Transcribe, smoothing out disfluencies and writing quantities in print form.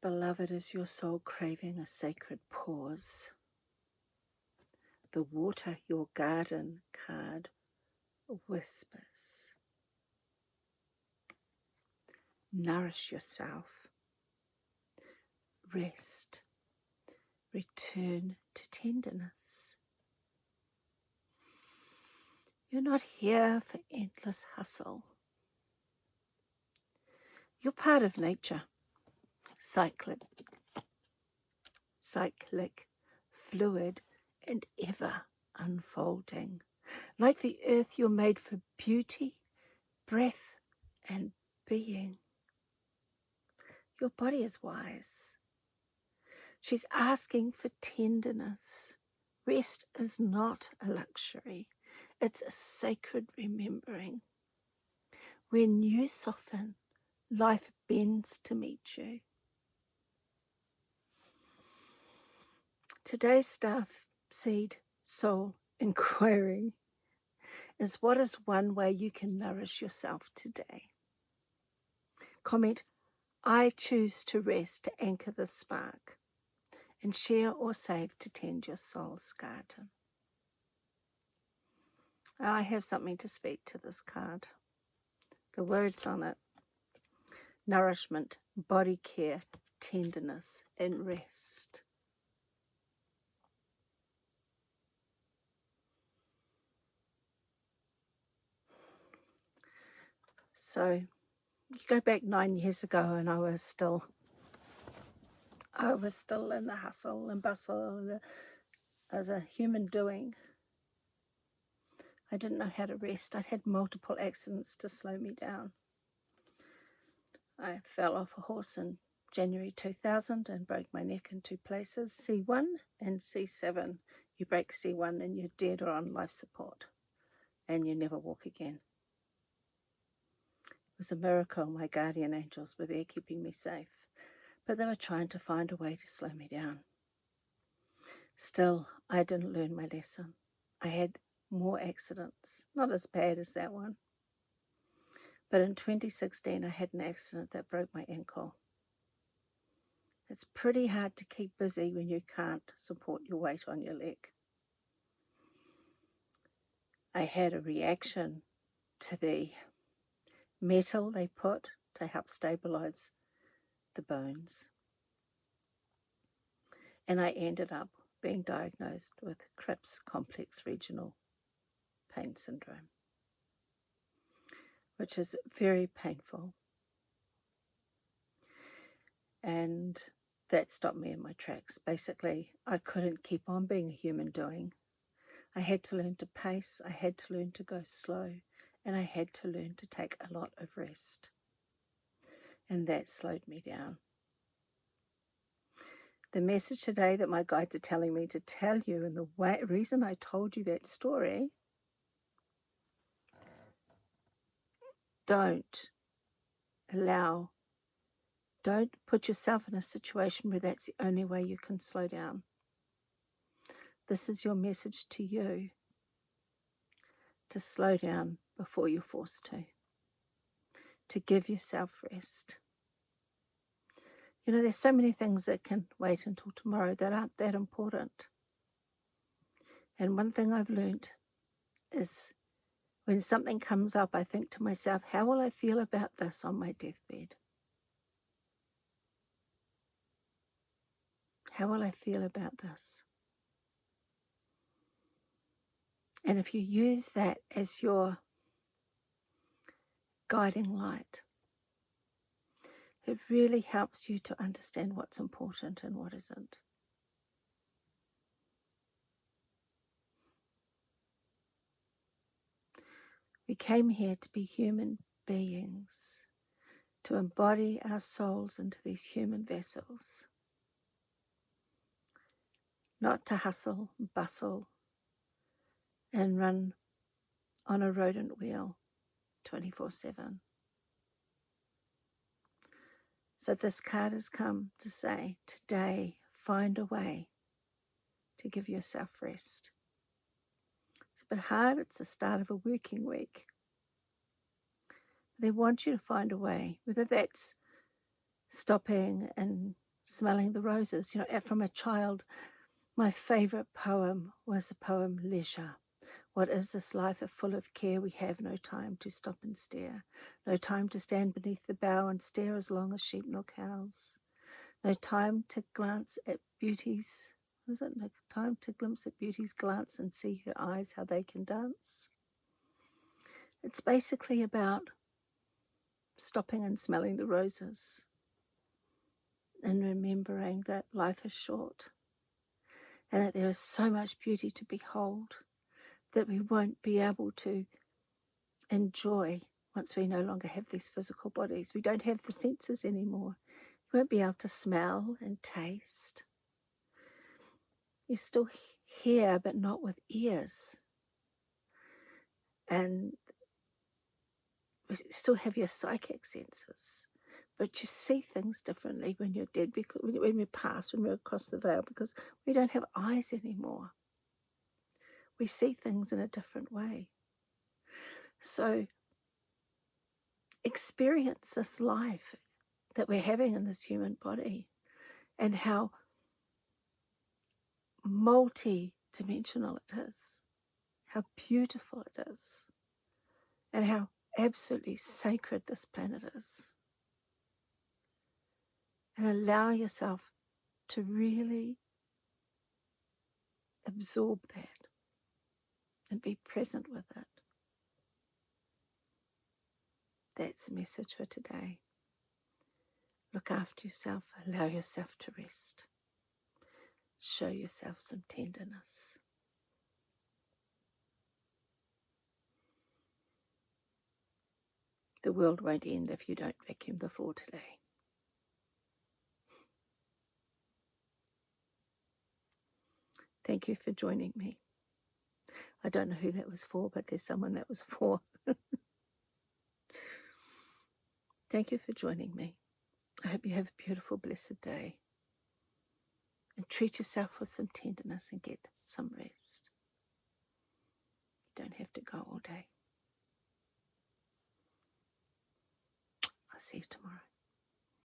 beloved, is your soul craving a sacred pause? The water your garden card whispers. Nourish yourself. Rest. Return to tenderness. You're not here for endless hustle. You're part of nature, cyclic, fluid, and ever unfolding. Like the earth, you're made for beauty, breath, and being. Your body is wise. She's asking for tenderness. Rest is not a luxury. It's a sacred remembering. When you soften, life bends to meet you. Today's Starseed soul inquiry is, what is one way you can nourish yourself today? Comment, I choose to rest to anchor the spark, and share or save to tend your soul's garden. I have something to speak to this card. The words on it: nourishment, body care, tenderness, and rest. So you go back 9 years ago, and I was still in the hustle and bustle as a human doing. I didn't know how to rest. I'd had multiple accidents to slow me down. I fell off a horse in January 2000 and broke my neck in 2 places, C1 and C7. You break C1 and you're dead or on life support, and you never walk again. It was a miracle my guardian angels were there keeping me safe, but they were trying to find a way to slow me down. Still, I didn't learn my lesson. I had more accidents, not as bad as that one. But in 2016, I had an accident that broke my ankle. It's pretty hard to keep busy when you can't support your weight on your leg. I had a reaction to the metal they put to help stabilize the bones. And I ended up being diagnosed with Cripps complex regional pain syndrome, which is very painful. And that stopped me in my tracks. Basically, I couldn't keep on being a human doing. I had to learn to pace, I had to learn to go slow, and I had to learn to take a lot of rest. And that slowed me down. The message today that my guides are telling me to tell you, and the reason I told you that story, don't put yourself in a situation where that's the only way you can slow down. This is your message to you, to slow down before you're forced to give yourself rest. You know, there's so many things that can wait until tomorrow that aren't that important. And one thing I've learned is when something comes up, I think to myself, how will I feel about this on my deathbed? How will I feel about this? And if you use that as your guiding light, it really helps you to understand what's important and what isn't. We came here to be human beings, to embody our souls into these human vessels, not to hustle, bustle, and run on a rodent wheel 24/7. So this card has come to say, today, find a way to give yourself rest. It's a bit hard. It's the start of a working week. They want you to find a way, whether that's stopping and smelling the roses. You know, from a child, my favourite poem was the poem Leisure. What is this life if full of care? We have no time to stop and stare, no time to stand beneath the bough and stare as long as sheep nor cows, no time to glance at beauty's, was it? No time to glimpse at beauty's glance and see her eyes, how they can dance. It's basically about stopping and smelling the roses and remembering that life is short and that there is so much beauty to behold that we won't be able to enjoy once we no longer have these physical bodies. We don't have the senses anymore. You won't be able to smell and taste. You still hear, but not with ears. And you still have your psychic senses, but you see things differently when you're dead, because when we pass, when we're across the veil, because we don't have eyes anymore. We see things in a different way. So experience this life that we're having in this human body and how multi-dimensional it is, how beautiful it is, and how absolutely sacred this planet is. And allow yourself to really absorb that and be present with it. That's the message for today. Look after yourself, allow yourself to rest. Show yourself some tenderness. The world won't end if you don't vacuum the floor today. Thank you for joining me. I don't know who that was for, but there's someone that was for. Thank you for joining me. I hope you have a beautiful, blessed day. And treat yourself with some tenderness and get some rest. You don't have to go all day. I'll see you tomorrow.